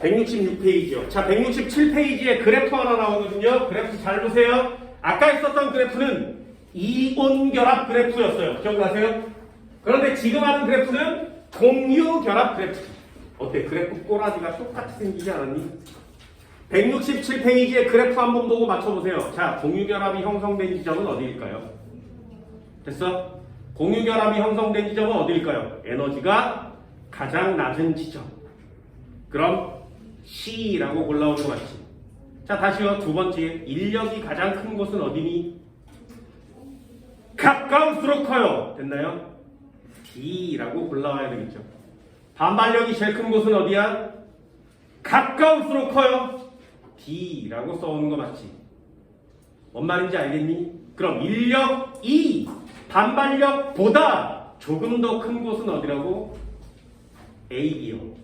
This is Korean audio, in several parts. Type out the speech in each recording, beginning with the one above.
166페이지요. 자, 167페이지에 그래프 하나 나오거든요. 그래프 잘 보세요. 아까 있었던 그래프는 이온결합 그래프였어요. 기억나세요? 그런데 지금 하는 그래프는 공유결합 그래프. 어때? 그래프 꼬라지가 똑같이 생기지 않았니? 167페이지에 그래프 한번 보고 맞춰보세요. 자, 공유결합이 형성된 지점은 어디일까요? 됐어? 공유결합이 형성된 지점은 어디일까요? 에너지가 가장 낮은 지점. 그럼 C라고 골라오는 거 맞지? 자, 다시요. 두 번째, 인력이 가장 큰 곳은 어디니? 가까울수록 커요. 됐나요? D라고 골라와야 되겠죠. 반발력이 제일 큰 곳은 어디야? 가까울수록 커요. D라고 써오는 거 맞지? 뭔 말인지 알겠니? 그럼 인력 E, 반발력보다 조금 더 큰 곳은 어디라고? A, B요.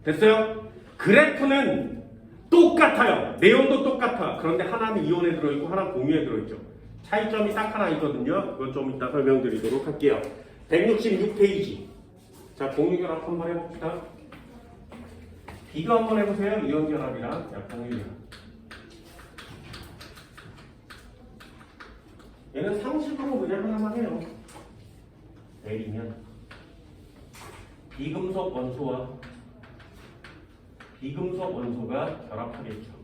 됐어요? 그래프는 똑같아요. 내용도 똑같아. 그런데 하나는 이온에 들어있고 하나는 공유에 들어있죠. 차이점이 딱 하나 있거든요. 그건 좀 이따 설명드리도록 할게요. 166페이지. 자, 공유결합 한번 해봅시다. 비교 한번 해보세요. 이온결합이랑 약공유결합. 얘는 상식으로 그냥 하나만 해요. 내리면 비금속 원소와 비금속 원소가 결합하겠죠.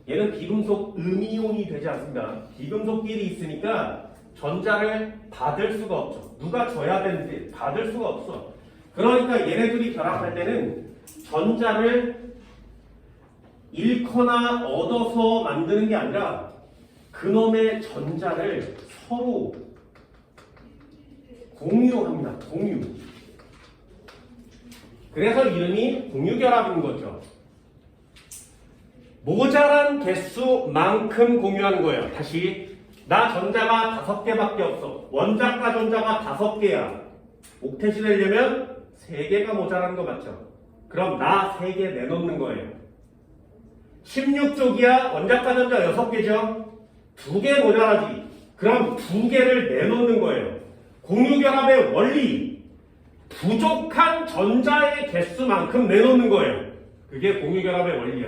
얘는 비금속 음이온이 되지 않습니다. 비금속끼리 있으니까 전자를 받을 수가 없죠. 누가 줘야 되는데 받을 수가 없어. 그러니까 얘네들이 결합할 때는 전자를 잃거나 얻어서 만드는 게 아니라 그놈의 전자를 서로 공유합니다. 공유. 그래서 이름이 공유결합인 거죠. 모자란 개수만큼 공유하는 거예요. 다시, 나 전자가 5개밖에 없어. 원자과 전자가 5개야. 옥텟이 되려면 3개가 모자란 거 맞죠? 그럼 나 3개 내놓는 거예요. 16쪽이야. 원자과 전자 6개죠? 2개 모자라지. 그럼 2개를 내놓는 거예요. 공유결합의 원리. 부족한 전자의 개수만큼 내놓는 거예요. 그게 공유결합의 원리야.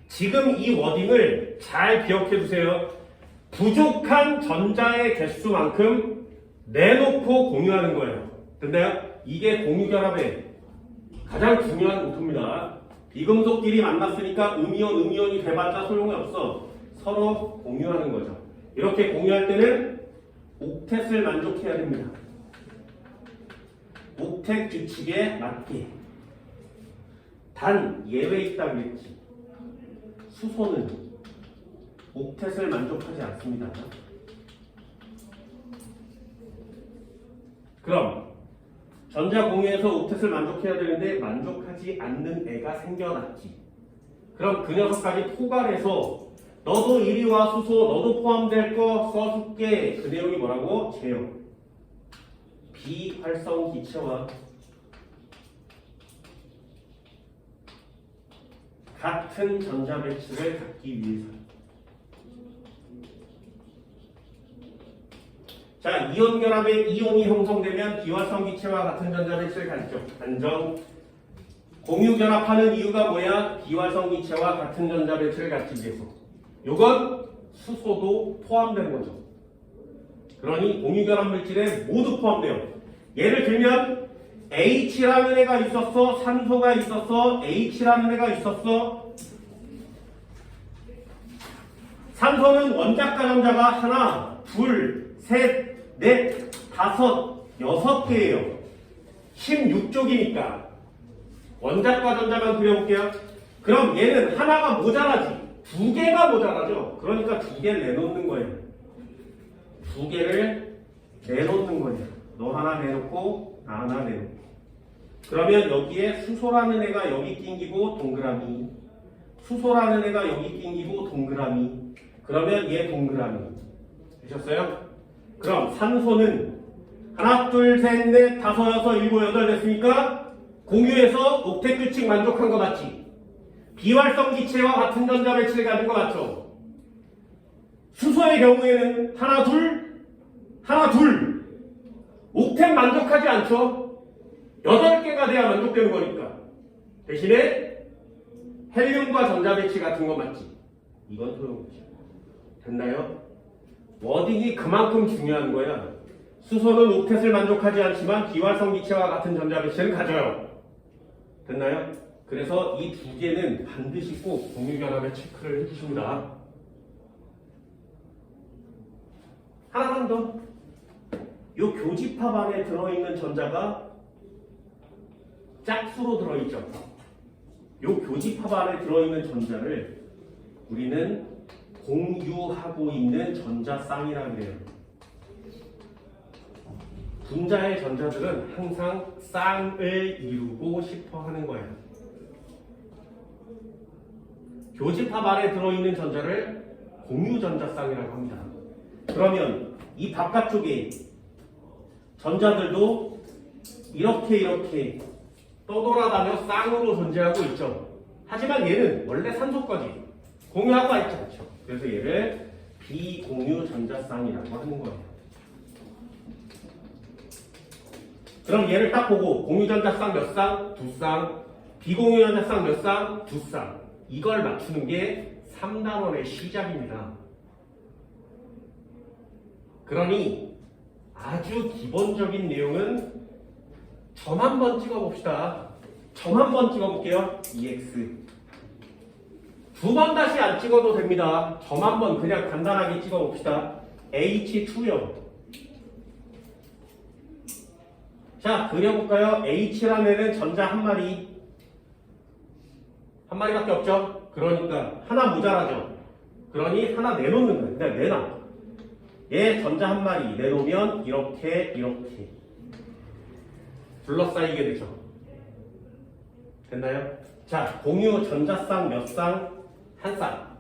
지금 이 워딩을 잘 기억해 두세요. 부족한 전자의 개수만큼 내놓고 공유하는 거예요. 됐나요? 이게 공유결합의 가장 중요한 목표입니다. 비금속끼리 만났으니까 음이온이 돼봤자 소용이 없어. 서로 공유하는 거죠. 이렇게 공유할 때는 옥텟을 만족해야 됩니다. 옥텟 규칙에 맞게. 단 예외 있다고 했지. 수소는 옥텟을 만족하지 않습니다. 그럼 전자 공유에서 옥텟을 만족해야 되는데 만족하지 않는 애가 생겨났지. 그럼 그 녀석까지 포괄해서 너도 이리 와 수소, 너도 포함될 거 써줄게. 그 내용이 뭐라고? 제형. 비활성 기체와 같은 전자 배치를 갖기 위해서. 자, 이온 결합에 이온이 형성되면 비활성 기체와 같은 전자 배치를 갖죠. 안정. 공유 결합하는 이유가 뭐야? 비활성 기체와 같은 전자 배치를 갖기 위해서. 요건 수소도 포함되는 거죠. 그러니 공유 결합 물질에 모두 포함돼요. 예를 들면 H라는 애가 있었어. 산소가 있었어. H라는 애가 있었어. 산소는 원자과 전자가 하나, 둘, 셋, 넷, 다섯, 6개예요. 16쪽이니까 원자과 전자만 그려볼게요. 그럼 얘는 하나가 모자라지. 2개가 모자라죠. 그러니까 2개를 내놓는 거예요. 2개를 내놓는 거예요. 너 하나 내놓고 나 하나 내놓고. 그러면 여기에 수소라는 애가 여기 낑기고 동그라미, 수소라는 애가 여기 낑기고 동그라미. 그러면 얘 동그라미. 되셨어요? 그럼 산소는 하나, 둘, 셋, 넷, 다섯, 여섯, 일곱, 여덟 됐으니까 공유해서 옥텟 규칙 만족한 거 맞지? 비활성 기체와 같은 전자 배치를 가진 거 맞죠? 수소의 경우에는 하나, 둘. 옥텟 만족하지 않죠? 8개가 돼야 만족되는 거니까. 대신에 헬륨과 전자배치 같은 거 맞지? 이건 소용없지. 됐나요? 워딩이 그만큼 중요한 거야. 수소는 옥텟을 만족하지 않지만 비활성 기체와 같은 전자배치를 가져요. 됐나요? 그래서 이 두 개는 반드시 꼭 공유결합에 체크를 해주십니다. 하나만 더. 요 교집합 안에 들어있는 전자가 짝수로 들어있죠. 요 교집합 안에 들어있는 전자를 우리는 공유하고 있는 전자쌍이라고 해요. 분자의 전자들은 항상 쌍을 이루고 싶어 하는 거예요. 교집합 안에 들어있는 전자를 공유전자쌍이라고 합니다. 그러면 이 바깥쪽에 전자들도 이렇게 떠돌아다녀 쌍으로 존재하고 있죠. 하지만 얘는 원래 산소까지 공유하고 있지 않죠. 그래서 얘를 비공유 전자쌍이라고 하는 거예요. 그럼 얘를 딱 보고 공유 전자쌍 몇 쌍? 두 쌍. 비공유 전자쌍 몇 쌍? 두 쌍. 이걸 맞추는 게 3단원의 시작입니다. 그러니 아주 기본적인 내용은 점 한번 찍어봅시다. 점 한번 찍어볼게요. EX. 두 번 다시 안 찍어도 됩니다. 점 한번 그냥 간단하게 찍어봅시다. H2요. 자, 그려볼까요? H라는 애는 전자 한 마리. 한 마리밖에 없죠? 그러니까 하나 모자라죠? 그러니 하나 내놓는 거예요. 그냥 내놔. 얘 전자 한 마리 내놓으면 이렇게 둘러싸이게 되죠. 됐나요? 자, 공유 전자쌍 몇 쌍? 한 쌍.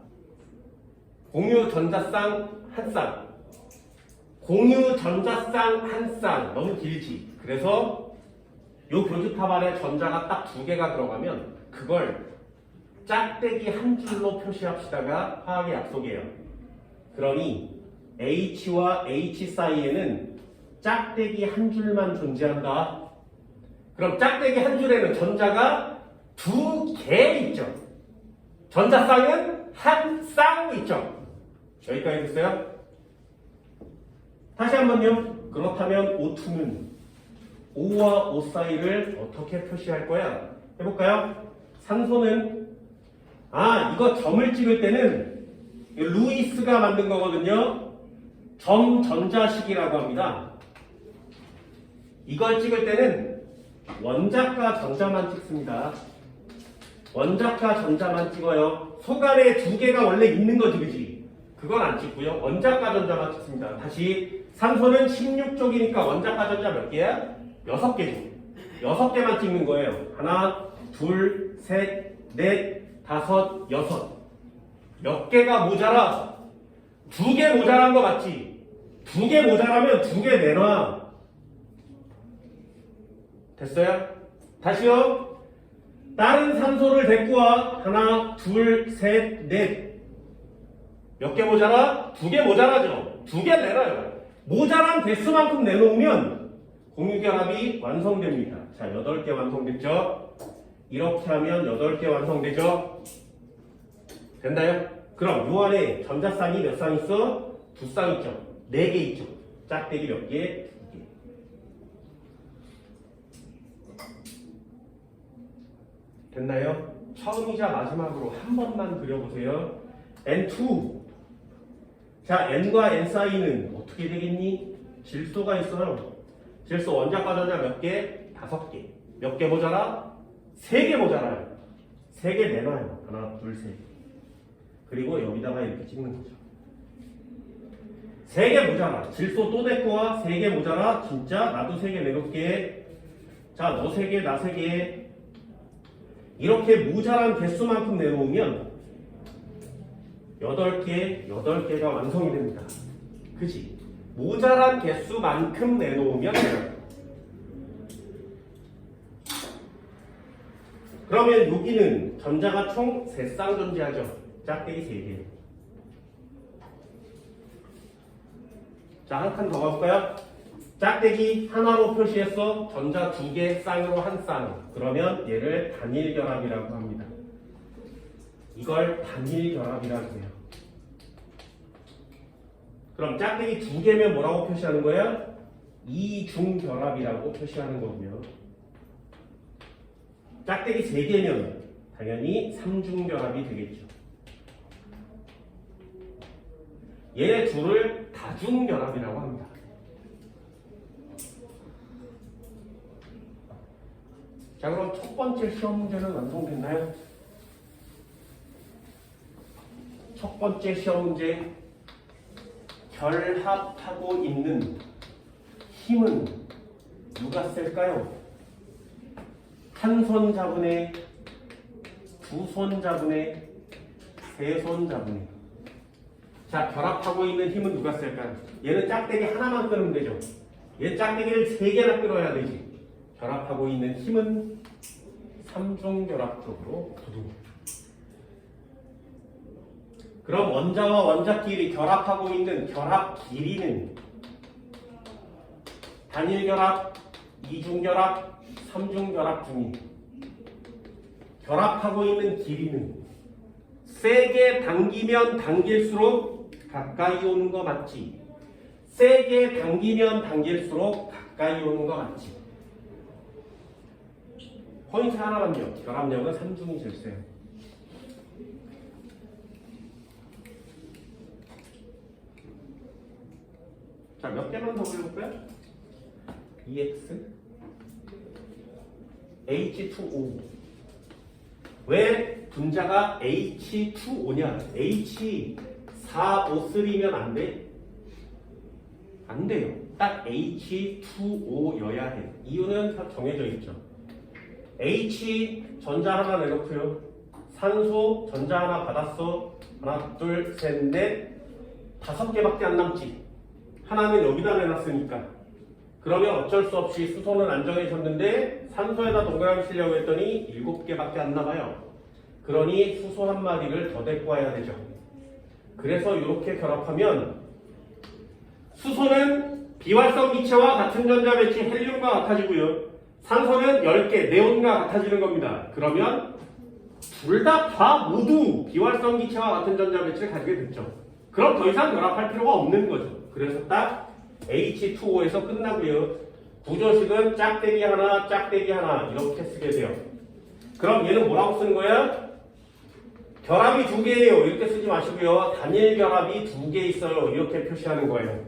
공유 전자쌍 한 쌍. 공유 전자쌍 한 쌍. 너무 길지? 그래서 요 교집합 안에 전자가 딱 두 개가 들어가면 그걸 짝대기 한 줄로 표시합시다가 화학의 약속이에요. 그러니 H와 H 사이에는 짝대기 한 줄만 존재한다. 그럼 짝대기 한 줄에는 전자가 두 개 있죠. 전자쌍은 한 쌍 있죠. 여기까지 됐어요? 다시 한번요. 그렇다면 O2는 O와 O 사이를 어떻게 표시할 거야? 해볼까요? 산소는 이거 점을 찍을 때는 루이스가 만든 거거든요. 점 전자식이라고 합니다. 이걸 찍을 때는 원자과 전자만 찍습니다. 원자과 전자만 찍어요. 속 안에 두 개가 원래 있는 거지, 그지? 그건 안 찍고요. 원자과 전자만 찍습니다. 다시 산소는 16쪽이니까 원자과 전자 몇 개야? 6개죠. 6개만 찍는 거예요. 하나, 둘, 셋, 넷, 다섯, 여섯. 몇 개가 모자라? 2개 모자란 거 맞지? 2개 모자라면 2개 내놔. 됐어요? 다시요. 다른 산소를 데리고 와. 하나, 둘, 셋, 넷. 몇 개 모자라? 2개 모자라죠? 2개 내놔요. 모자란 개수만큼 내놓으면 공유결합이 완성됩니다. 자, 8개 완성됐죠? 이렇게 하면 8개 완성되죠? 됐나요? 그럼 요 안에 전자쌍이 몇 쌍 있어? 2쌍 있죠? 4개 있죠? 짝대기 몇 개? 2개. 됐나요? 처음이자 마지막으로 한 번만 그려보세요. N2. 자, N과 N 사이는 어떻게 되겠니? 질소가 있어요. 질소 원자과 전자 몇 개? 5개. 몇 개 모자라? 3개 모자라요. 3개 내놔요. 하나, 둘, 셋. 그리고 여기다가 이렇게 찍는 거죠. 3개 모자라. 질소 또 데리고 와. 3개 모자라. 진짜 나도 3개 내놓을게. 자, 너 3개, 나 3개. 이렇게 모자란 개수만큼 내놓으면 8개가 완성이 됩니다. 그치? 모자란 개수만큼 내놓으면 돼요. 그러면 여기는 전자가 총 3쌍 존재하죠. 짝대기 3개. 자, 한 칸 더 가볼까요? 짝대기 하나로 표시했어. 전자 두 개 쌍으로 한 쌍. 그러면 얘를 단일 결합이라고 합니다. 이걸 단일 결합이라고 해요. 그럼 짝대기 두 개면 뭐라고 표시하는 거야? 이중 결합이라고 표시하는 거고요. 짝대기 세 개면 당연히 삼중 결합이 되겠죠. 얘네 둘을 다중 결합이라고 합니다. 자, 그럼 첫 번째 시험 문제는 완성됐나요? 첫 번째 시험 문제. 결합하고 있는 힘은 누가 셀까요? 한 손 잡으네, 두 손 잡으네, 세 손 잡으네. 자, 결합하고 있는 힘은 누가 셀까요? 얘는 짝대기 하나만 끊으면 되죠. 얘 짝대기를 세 개나 끊어야 되지. 결합하고 있는 힘은 삼중 결합 쪽으로 두두. 그럼 원자와 원자끼리 결합하고 있는 결합 길이는 단일 결합, 이중 결합, 삼중 결합 중에 결합하고 있는 길이는 세게 당기면 당길수록 가까이 오는 거 맞지? 세게 당기면 당길수록 가까이 오는 거 맞지? 포인트 하나만요. 결합력은 삼중이 제일 세요. 자, 몇 개만 더 올려볼까요? EX H2O. 왜 분자가 H2O냐? H4O3면 안 돼? 안 돼요. 딱 H2O여야 해. 이유는 다 정해져 있죠. H 전자 하나 내놓고요. 산소 전자 하나 받았어. 하나, 둘, 셋, 넷, 5개밖에 안 남지. 하나는 여기다 내놨으니까. 그러면 어쩔 수 없이 수소는 안 정해졌는데 산소에다 동그라미 치려고 했더니 7개밖에 안 남아요. 그러니 수소 한 마리를 더 데리고 와야 되죠. 그래서 이렇게 결합하면 수소는 비활성 기체와 같은 전자 배치 헬륨과 같아지고요. 산소는 10개, 네온과 같아지는 겁니다. 그러면 둘 다 모두 비활성 기체와 같은 전자 배치를 가지게 됐죠. 그럼 더 이상 결합할 필요가 없는 거죠. 그래서 딱 H2O에서 끝나고요. 구조식은 짝대기 하나, 짝대기 하나 이렇게 쓰게 돼요. 그럼 얘는 뭐라고 쓰는 거야? 결합이 두 개예요. 이렇게 쓰지 마시고요. 단일 결합이 두 개 있어요. 이렇게 표시하는 거예요.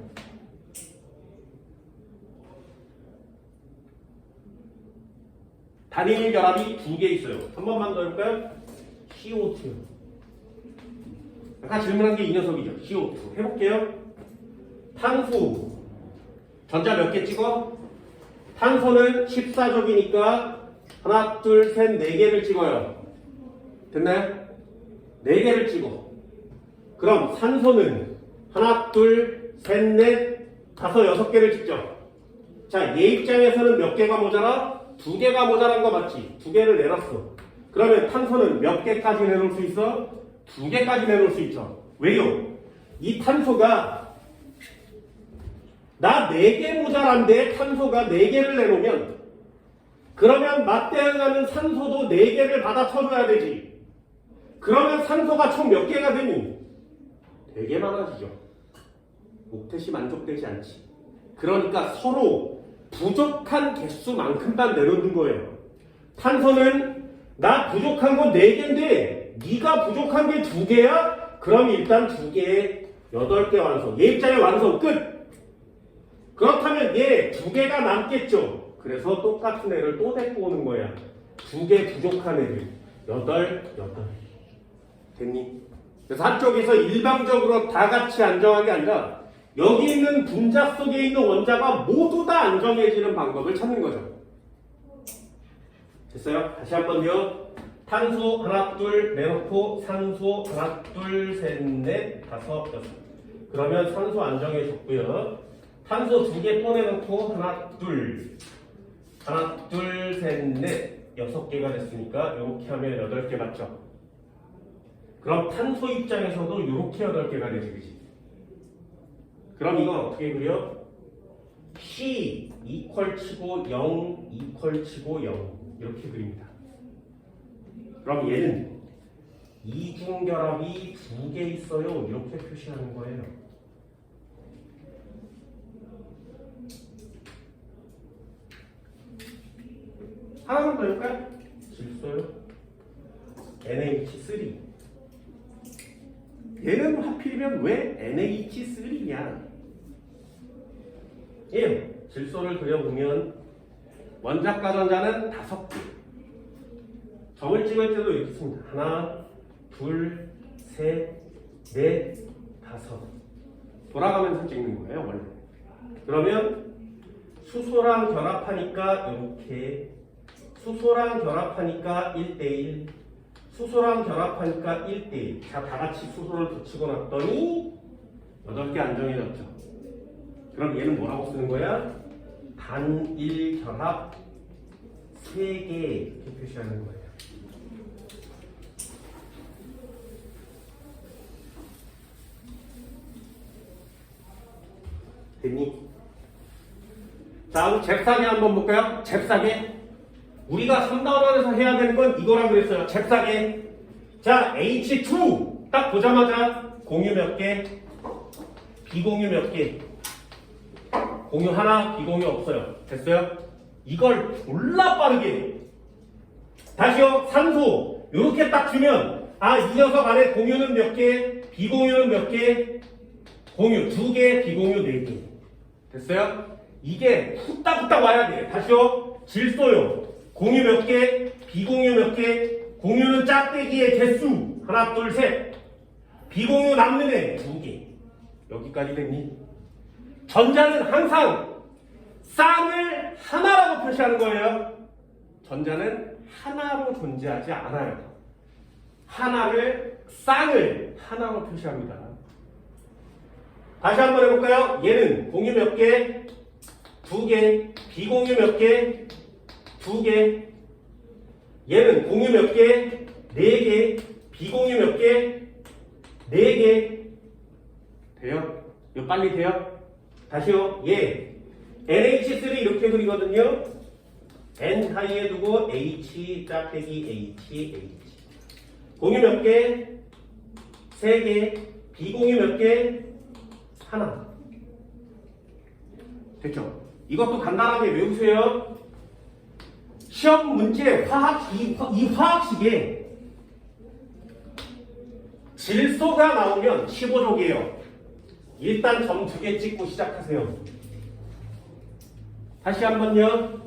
단일 결합이 두 개 있어요. 한 번만 더 해볼까요? CO2. 아까 질문한 게 이 녀석이죠. CO2. 해볼게요. 탄소. 전자 몇 개 찍어? 탄소는 14족이니까 하나, 둘, 셋, 4개를 찍어요. 됐나요? 4개를 찍어. 그럼 산소는 하나, 둘, 셋, 넷, 5, 6개를 찍죠. 자, 얘 입장에서는 몇 개가 모자라? 2개가 모자란 거 맞지? 2개를 내놨어. 그러면 탄소는 몇 개까지 내놓을 수 있어? 2개까지 내놓을 수 있죠. 왜요? 이 탄소가 나 4개 모자란데 탄소가 4개를 내놓으면 그러면 맞대응하는 산소도 4개를 받아쳐줘야 되지. 그러면 산소가 총 몇 개가 되니? 되게 많아지죠. 옥텟이 만족되지 않지. 그러니까 서로 부족한 개수만큼만 내놓는 거예요. 탄소는 나 부족한 건 4개인데 네가 부족한 게 2개야? 그럼 일단 2개에 8개 완성. 얘 입장에 완성 끝! 그렇다면 얘 2개가 남겠죠. 그래서 똑같은 애를 또 데리고 오는 거야. 2개 부족한 애들. 8. 됐니? 그래서 한쪽에서 일방적으로 다 같이 안정한 게 아니라 여기 있는 분자 속에 있는 원자가 모두 다 안정해지는 방법을 찾는 거죠. 됐어요? 다시 한번요. 탄소 하나, 둘 내놓고 산소 하나, 둘, 셋, 넷, 5, 6. 그러면 산소 안정해졌고요. 탄소 2개 또 내놓고 하나, 둘, 셋, 넷, 6개가 됐으니까 이렇게 하면 8개 맞죠? 그럼 탄소 입장에서도 이렇게 8개가 되지, 그치? 그럼 이건 어떻게 그려? P 이퀄 치고 0 이퀄 치고 0 이렇게 그립니다. 그럼 얘는 이중결합이 두 개 있어요. 이렇게 표시하는 거예요. 하나만 더 해볼까요? 질소요. NH3. 얘는 하필이면 왜 NH3냐? 예, 질소를 그려보면 원자과 전자는 5개. 점을 찍을 때도 이렇게 씁니다. 하나, 둘, 셋, 넷, 5. 돌아가면서 찍는 거예요, 원래. 그러면 수소랑 결합하니까 이렇게, 수소랑 결합하니까 1대1, 수소랑 결합하니까 1대1. 자, 다 같이 수소를 붙이고 났더니 8개 안 정해졌죠. 그럼 얘는 뭐라고 쓰는 거야? 단일 결합 3개 이렇게 표시하는 거예요. 됐니? 자, 그럼 잽싸게 한번 볼까요? 잽싸게. 우리가 3단원에서 해야 되는 건 이거라고 그랬어요. 잽싸게. 자, H2 딱 보자마자 공유 몇 개? 비공유 몇 개? 공유 하나, 비공유 없어요. 됐어요? 이걸 졸라 빠르게. 다시요. 산소. 요렇게 딱 주면 이 녀석 안에 공유는 몇 개? 비공유는 몇 개? 공유 2개, 비공유 4개. 됐어요? 이게 후딱후딱 와야 돼. 다시요. 질소요. 공유 몇 개? 비공유 몇 개? 공유는 짝대기의 개수. 하나, 둘, 셋. 비공유 남는 애 2개. 여기까지 됐니? 전자는 항상 쌍을 하나라고 표시하는 거예요. 전자는 하나로 존재하지 않아요. 하나를, 쌍을 하나로 표시합니다. 다시 한번 해볼까요? 얘는 공유 몇 개? 2개. 비공유 몇 개? 2개. 얘는 공유 몇 개? 4개. 비공유 몇 개? 4개. 돼요? 이거 빨리 돼요? 다시요. 얘 NH3 이렇게 그리거든요. N 사이에 두고 H 짝대기 H. 공유 몇 개? 3개. 비공유 몇 개? 하나. 됐죠? 이것도 간단하게 외우세요. 시험 문제 이 화학식에 질소가 나오면 15족이에요. 일단 점 2개 찍고 시작하세요. 다시 한번요.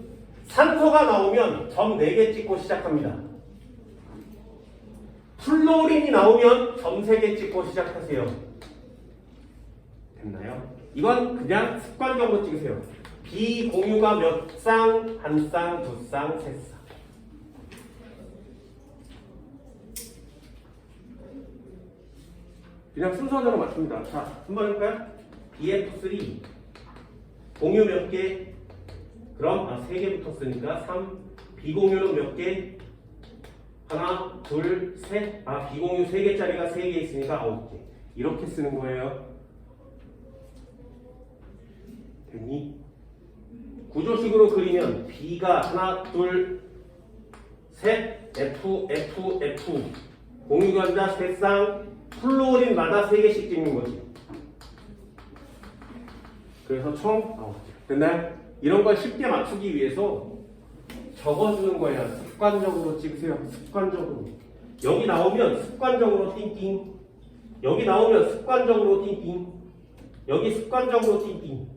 산소가 나오면 점 4개 찍고 시작합니다. 플로린이 나오면 점 3개 찍고 시작하세요. 됐나요? 이건 그냥 습관적으로 찍으세요. 비공유가 몇 쌍? 1쌍, 2쌍, 3쌍. 그냥 순서대로 맞춥니다. 자, 한번 해볼까요? BF3 공유 몇 개? 그럼 3개 붙었으니까 3. 비공유는 몇 개? 하나, 둘, 셋. 비공유 3개짜리가 3개 있으니까 9개. 이렇게 쓰는 거예요. 됐니? 구조식으로 그리면 B가 하나, 둘, 셋, F, F, F. 공유전자 3쌍, 플로린마다 3개씩 찍는 거지. 그래서 총 9개. 됐나요? 이런 걸 쉽게 맞추기 위해서 적어주는 거예요. 습관적으로 찍으세요. 습관적으로. 여기 나오면 습관적으로 띵띵. 여기 나오면 습관적으로 띵띵. 여기 습관적으로 띵띵.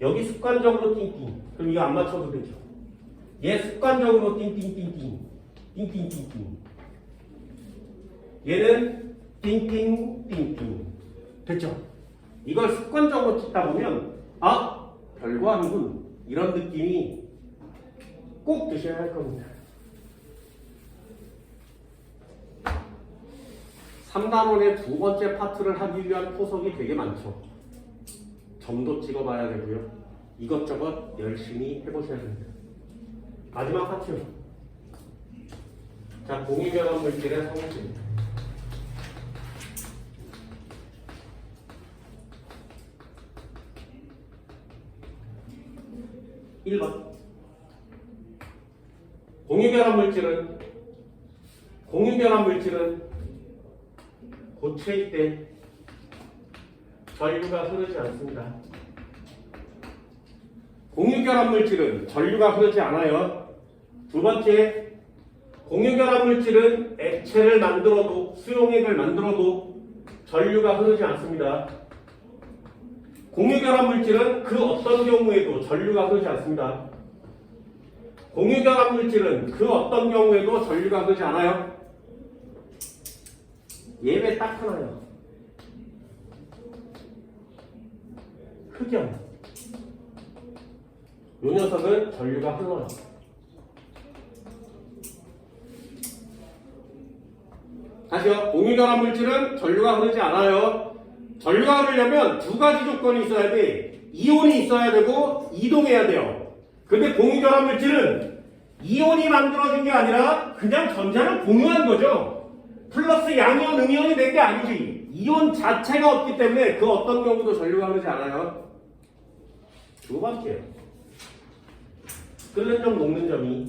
여기 습관적으로 띵띵. 그럼 이거 안 맞춰도 되죠. 얘 습관적으로 띵띵띵띵. 띵띵띵띵. 얘는 띵띵띵띵. 됐죠? 이걸 습관적으로 찍다 보면 별거 아니군. 이런 느낌이 꼭 드셔야 할 겁니다. 3단원의 두 번째 파트를 하기 위한 포석이 되게 많죠. 점도 찍어봐야 되고요. 이것저것 열심히 해보셔야 됩니다. 마지막 파트요. 자, 공유결합 물질의 성질. 1번. 공유결합 물질은 고체일 때 전류가 흐르지 않습니다. 공유결합 물질은 전류가 흐르지 않아요. 두 번째, 공유결합 물질은 액체를 만들어도 수용액을 만들어도 전류가 흐르지 않습니다. 공유결합 물질은 그 어떤 경우에도 전류가 흐르지 않습니다. 공유결합 물질은 그 어떤 경우에도 전류가 흐르지 않아요. 예외 딱 하나요. 흑연. 요 녀석은 전류가 흘러요. 다시요. 공유결합 물질은 전류가 흐르지 않아요. 전류가 흐르려면 두 가지 조건이 있어야 돼. 이온이 있어야 되고 이동해야 돼요. 근데 공유결합 물질은 이온이 만들어진 게 아니라 그냥 전자를 공유한 거죠. 플러스 양이온, 음이온이 된 게 아니지. 이온 자체가 없기 때문에 그 어떤 경우도 전류가 흐르지 않아요. 두 번째요. 끓는 점, 녹는 점이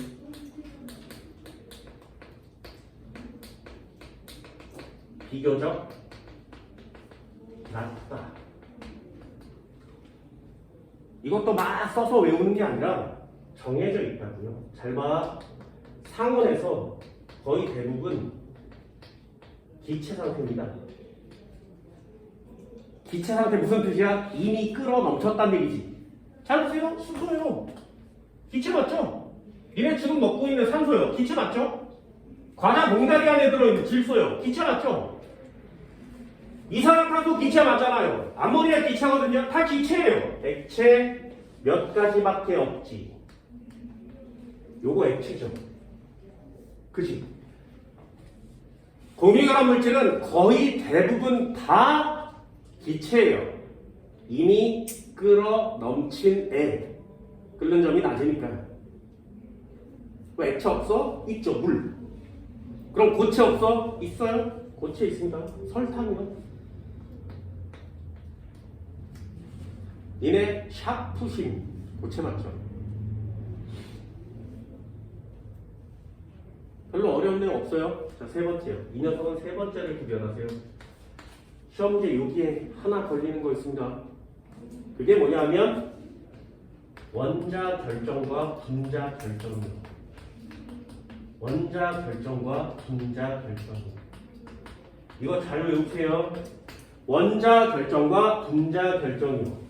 비교적 낮다. 이것도 막 써서 외우는 게 아니라 정해져 있다고요. 잘 봐. 상온에서 거의 대부분 기체 상태입니다. 기체 상태 무슨 뜻이야? 이미 끓어 넘쳤다는 얘기지. 잘 보세요. 수소예요. 기체 맞죠? 니네 지금 먹고 있는 산소요. 기체 맞죠? 과자 봉다리 안에 들어있는 질소요. 기체 맞죠? 이산화탄소 기체 맞잖아요. 암모니아 기체거든요. 다 기체예요. 액체 몇 가지밖에 없지. 요거 액체죠. 그치? 공유결합 물질은 거의 대부분 다 기체예요. 이미 끓어 넘친 애. 끓는 점이 낮으니까요. 왜 액체 없어? 있죠. 물. 그럼 고체 없어? 있어요. 고체 있습니다. 설탕이요. 니네 샤프심 고체 맞죠? 별로 어려운 내용 없어요. 자, 세 번째요. 이 녀석은 세 번째를 구별하세요. 시험제 여기에 하나 걸리는 거 있습니다. 그게 뭐냐면 원자 결정과 분자 결정이요. 원자 결정과 분자 결정이요. 이거 잘 외우세요. 원자 결정과 분자 결정이요.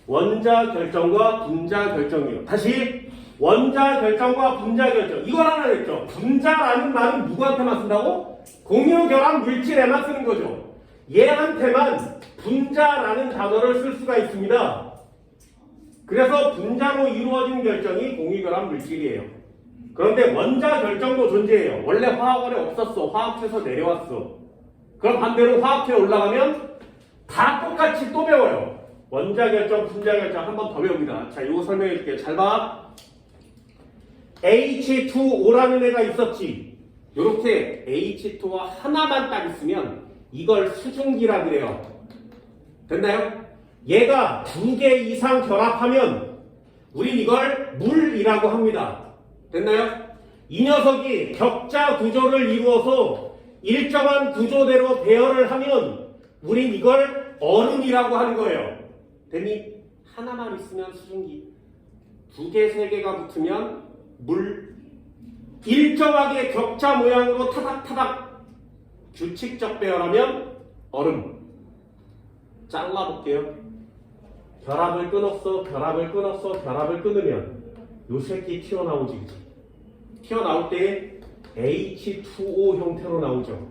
원자 결정과 분자 결정이요. 다시 원자 결정과 분자 결정. 이걸 하나 했죠. 분자라는 말은 누구한테만 쓴다고? 공유결합 물질에만 쓰는 거죠. 얘한테만 분자라는 단어를 쓸 수가 있습니다. 그래서 분자로 이루어진 결정이 공유결합 물질이에요. 그런데 원자 결정도 존재해요. 원래 화학원에 없었어. 화학회에서 내려왔어. 그럼 반대로 화학회에 올라가면 다 똑같이 또 배워요. 원자 결정, 분자 결정 한 번 더 배웁니다. 자, 이거 설명해 줄게요. 잘 봐. H2O라는 애가 있었지. 이렇게 H2와 하나만 딱 있으면 이걸 수증기라 그래요. 됐나요? 얘가 두 개 이상 결합하면 우린 이걸 물이라고 합니다. 됐나요? 이 녀석이 격자 구조를 이루어서 일정한 구조대로 배열을 하면 우린 이걸 얼음이라고 하는 거예요. 됐니? 하나만 있으면 수증기, 두 개, 세 개가 붙으면 물, 일정하게 격자 모양으로 타닥타닥 규칙적 배열하면 얼음. 잘라볼게요. 결합을 끊었어, 결합을 끊었어, 결합을 끊으면 요 새끼 튀어나오지, 그치? 튀어나올 때 H2O 형태로 나오죠.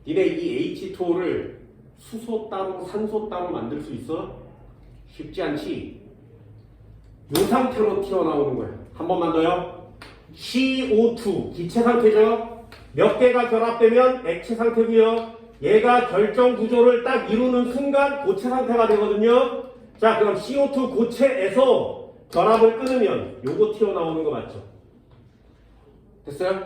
니네 이 H2O를 수소 따로, 산소 따로 만들 수 있어? 쉽지 않지? 이 상태로 튀어나오는 거야. 한 번만 더요. CO2 기체 상태죠. 몇 개가 결합되면 액체 상태고요. 얘가 결정 구조를 딱 이루는 순간 고체 상태가 되거든요. 자, 그럼 CO2 고체에서 결합을 끊으면 요거 튀어나오는 거 맞죠? 됐어요?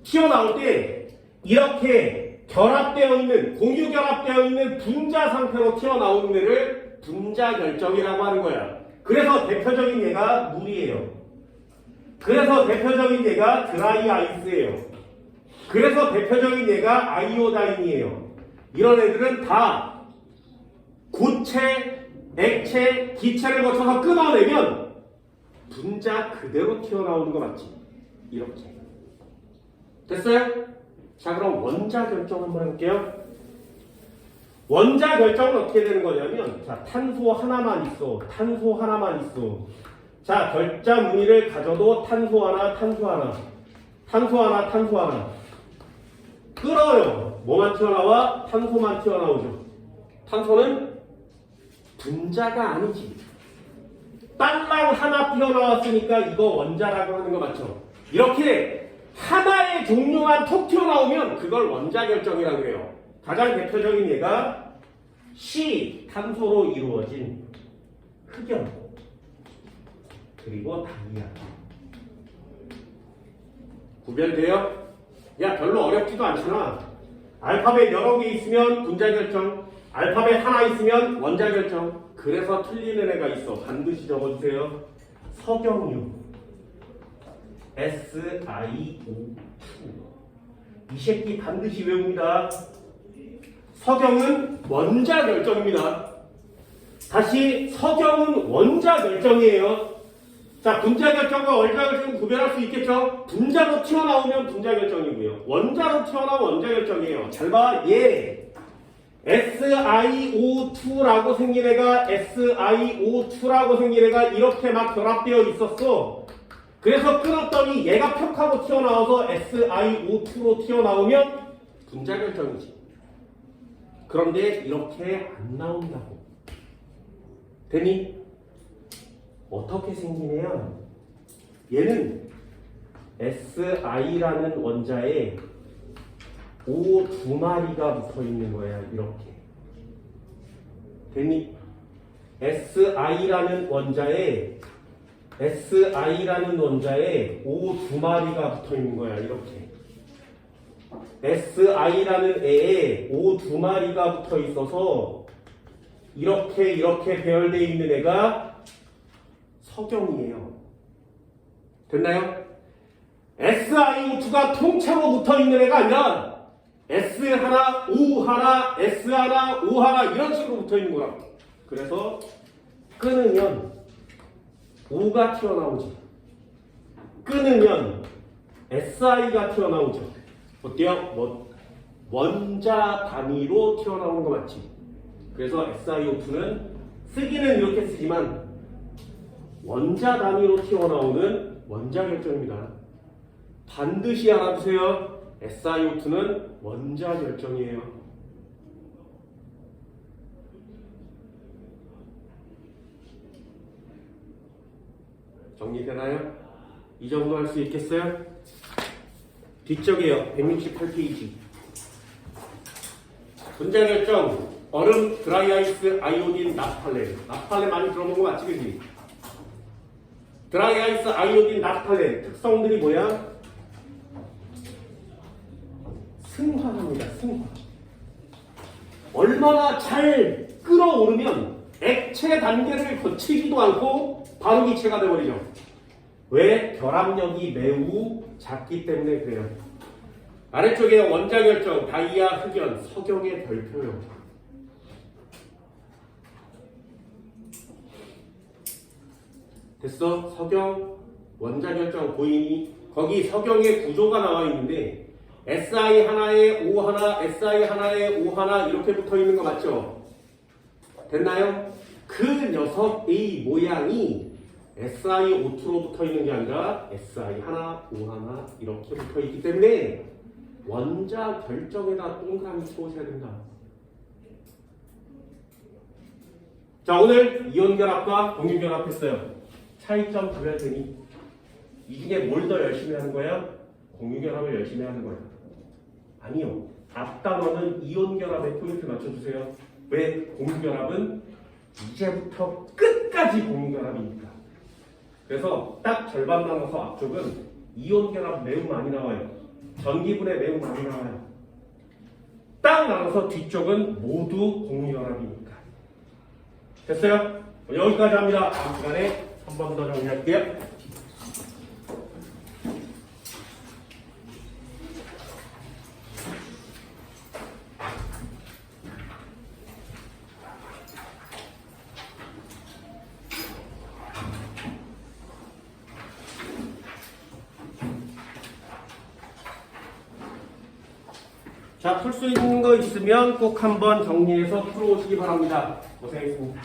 튀어나올 때 이렇게 결합되어 있는, 공유 결합되어 있는 분자 상태로 튀어나오는 애를 분자 결정이라고 하는 거야. 그래서 대표적인 예가 물이에요. 그래서 대표적인 예가 드라이 아이스예요. 그래서 대표적인 예가 아이오다인이에요. 이런 애들은 다 고체, 액체, 기체를 거쳐서 끊어내면 분자 그대로 튀어나오는 거 맞지? 이렇게. 됐어요? 자, 그럼 원자 결정 한번 해볼게요. 원자 결정은 어떻게 되는 거냐면, 자, 탄소 하나만 있어. 탄소 하나만 있어. 자, 결자 무늬를 가져도 탄소 하나, 탄소 하나. 탄소 하나, 탄소 하나. 끓어요. 뭐만 튀어나와? 탄소만 튀어나오죠. 탄소는 분자가 아니지. 딸랑 하나 튀어나왔으니까 이거 원자라고 하는 거 맞죠? 이렇게 하나의 종류만 톡 튀어나오면 그걸 원자 결정이라고 해요. 가장 대표적인 예가 C, 탄소로 이루어진 흑연, 그리고 다이아. 구별돼요? 야, 별로 어렵지도 않잖아. 알파벳 여러 개 있으면 분자 결정, 알파벳 하나 있으면 원자 결정. 그래서 틀리는 애가 있어. 반드시 적어주세요. 석영유, SiO2. 이 새끼 반드시 외웁니다. 석영은 원자 결정입니다. 다시 석영은 원자 결정이에요. 자, 분자 결정과 원자 결정 구별할 수 있겠죠? 분자로 튀어나오면 분자 결정이고요. 원자로 튀어나오면 원자 결정이에요. 잘 봐. 얘 SiO2라고 생긴 애가 SiO2라고 생긴 애가 이렇게 막 결합되어 있었어. 그래서 끊었더니 얘가 펴하고 튀어나와서 SiO2로 튀어나오면 분자 결정이지. 그런데 이렇게 안 나온다고. 되니? 어떻게 생기냐? 얘는 Si라는 원자에 O 두 마리가 붙어 있는 거야. 이렇게. 되니? Si라는 원자에 O 두 마리가 붙어 있는 거야. 이렇게. Si라는 애에 O 두 마리가 붙어 있어서 이렇게 배열되어 있는 애가 석영이에요. 됐나요? SiO2가 통째로 붙어 있는 애가 아니라 S 하나, O 하나, S 하나, O 하나 이런 식으로 붙어 있는 거라고. 그래서 끊으면 O가 튀어나오지. 끊으면 Si가 튀어나오죠. 어때요? 원자 단위로 튀어나오는 거 맞지? 그래서 SiO2는 쓰기는 이렇게 쓰지만 원자 단위로 튀어나오는 원자 결정입니다. 반드시 알아두세요. SiO2는 원자 결정이에요. 정리되나요? 이 정도 할 수 있겠어요? 뒤쪽이에요. 168페이지. 분자 결정, 얼음, 드라이 아이스, 아이오딘, 나프탈렌. 나프탈렌 많이 들어본 거 맞지, 그지? 드라이 아이스, 아이오딘, 나프탈렌. 특성들이 뭐야? 승화합니다. 승화. 얼마나 잘 끓어오르면 액체 단계를 거치지도 않고 바로 기체가 되어버리죠. 왜? 결합력이 매우 작기 때문에 그래요. 아래쪽에 원자 결정, 다이아, 흑연, 석영의 별표요. 됐어? 석영, 원자 결정 보이니? 거기 석영의 구조가 나와 있는데 Si 하나에 O 하나, Si 하나에 O 하나 이렇게 붙어 있는 거 맞죠? 됐나요? 그 녀석의 모양이 SiO2로 붙어 있는 게 아니라 Si 하나, O 하나 이렇게 붙어 있기 때문에 원자 결정에다 동그라미 쳐오셔야 된다. 자, 오늘 이온결합과 공유결합했어요. 차이점 구별되니? 이 중에 뭘 더 열심히 하는 거야? 공유결합을 열심히 하는 거야. 아니요. 앞 단어는 이온결합에 포인트 맞춰주세요. 왜? 공유결합은 이제부터 끝까지 공유결합이니까. 그래서 딱 절반 나눠서 앞쪽은 이온결합 매우 많이 나와요. 전기분해 매우 많이 나와요. 딱 나눠서 뒤쪽은 모두 공유결합이니까. 됐어요? 여기까지 합니다. 다음 시간에 한 번 더 정리할게요. 자, 풀 수 있는 거 있으면 꼭 한번 정리해서 풀어오시기 바랍니다. 고생했습니다.